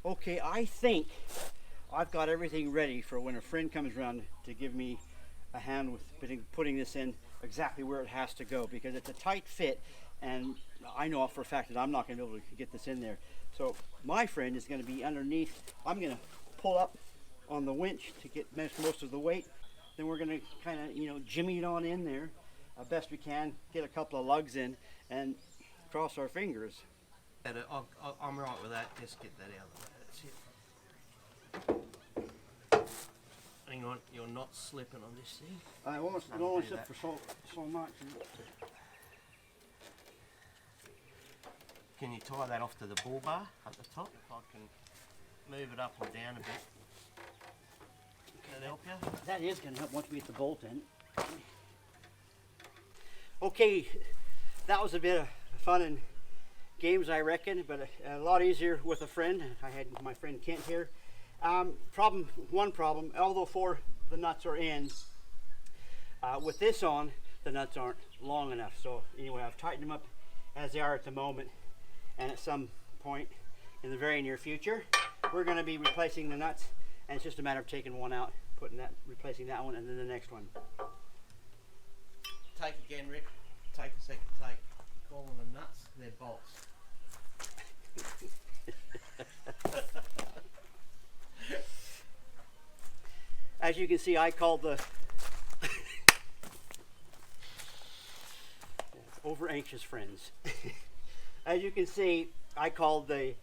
Okay, I think I've got everything ready for when a friend comes around to give me a hand with putting this in exactly where it has to go, because it's a tight fit and I know for a fact that I'm not going to be able to get this in there. So my friend is going to be underneath. I'm going to pull up on the winch to get most of the weight. Then we're going to kind of, jimmy it on in there best we can, get a couple of lugs in, and cross our fingers. I'm right with that. Just get that out of the way. That's it. Hang on, you're not slipping on this thing. I almost slip for so much. Can you tie that off to the bull bar at the top? If I can move it up and down a bit. Can that help you? That is going to help once we get the bolt in. Okay, that was a bit of fun and games, I reckon, but a lot easier with a friend. I had my friend Kent here. One problem, although the nuts are in, with this on, the nuts aren't long enough. So anyway, I've tightened them up as they are at the moment, and at some point in the very near future, we're going to be replacing the nuts, and it's just a matter of taking one out, replacing that one, and then the next one. Take again, Rick. Take a second take. Calling them nuts, they're bolts. As you can see, I called the over anxious friends. As you can see, I called the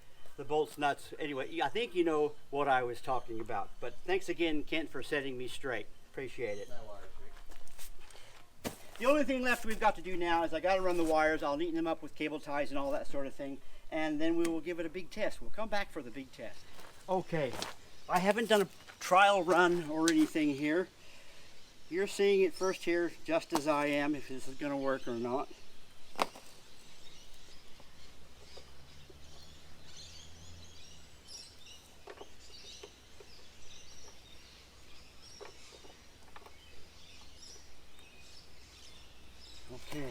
bolts nuts. Anyway, I think you know what I was talking about. But thanks again, Kent, for setting me straight. Appreciate it. No worries, Rick. The only thing left we've got to do now is I got to run the wires. I'll neaten them up with cable ties and all that sort of thing, and then we will give it a big test. We'll come back for the big test. Okay, I haven't done a trial run or anything here. You're seeing it first here, just as I am, if this is going to work or not. Okay.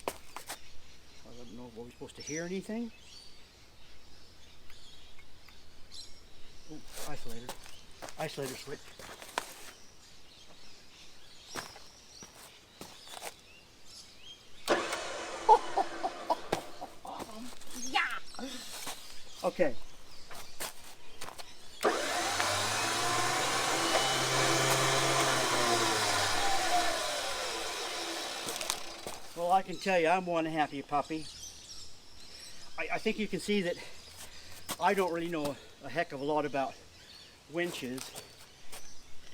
I don't know, were we supposed to hear anything? Oh, isolator switch. Yeah. Okay. Well, I can tell you, I'm one happy puppy. I think you can see that I don't really know a heck of a lot about winches,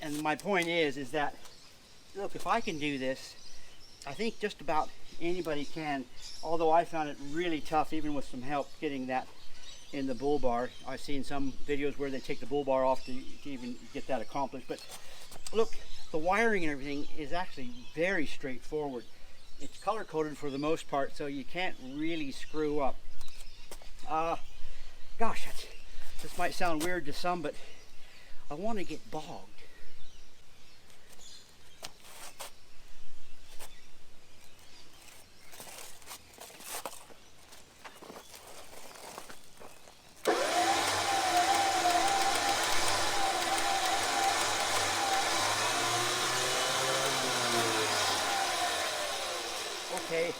and my point is that, look, if I can do this, I think just about anybody can, although I found it really tough, even with some help, getting that in the bull bar. I've seen some videos where they take the bull bar off to even get that accomplished, but look, the wiring and everything is actually very straightforward. It's color coded for the most part, so you can't really screw up. Gosh, this might sound weird to some, but I want to get bogged. Okay,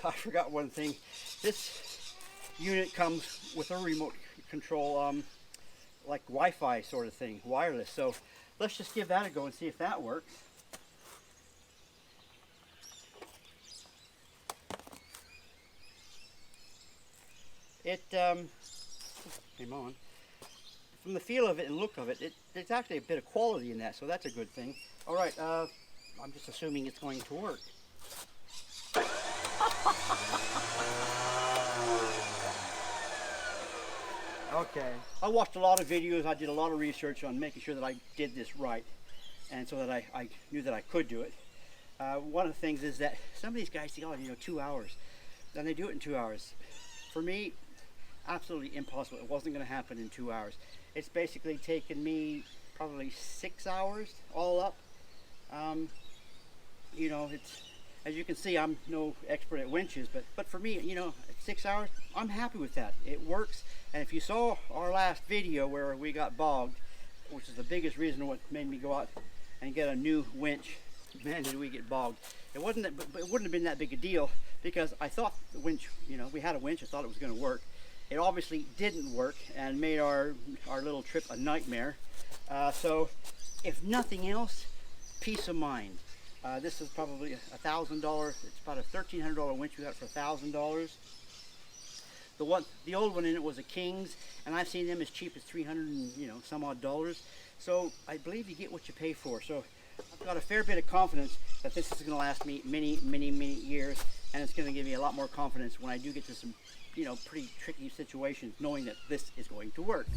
I forgot one thing. This unit comes with a remote control, like Wi-Fi sort of thing, wireless. So let's just give that a go and see if that works. It came on. From the feel of it and look of it, it's actually a bit of quality in that, so that's a good thing. All right, I'm just assuming it's going to work. Okay. I watched a lot of videos. I did a lot of research on making sure that I did this right, and so that I knew that I could do it. One of the things is that some of these guys say, oh, 2 hours. Then they do it in 2 hours. For me, absolutely impossible. It wasn't going to happen in 2 hours. It's basically taken me probably 6 hours all up. as you can see, I'm no expert at winches, but for me, you know, at 6 hours, I'm happy with that. It works. And if you saw our last video where we got bogged, which is the biggest reason what made me go out and get a new winch, man, did we get bogged. It wasn't that, but it wouldn't have been that big a deal because I thought the winch, you know, we had a winch, I thought it was going to work. It obviously didn't work and made our little trip a nightmare. So if nothing else, peace of mind. This is probably $1,000. It's about a $1,300 winch we got for $1,000. The old one in it was a King's, and I've seen them as cheap as $300 and, you know, some odd dollars. So I believe you get what you pay for. So I've got a fair bit of confidence that this is going to last me many, many, many years, and it's going to give me a lot more confidence when I do get to some, you know, pretty tricky situations, knowing that this is going to work.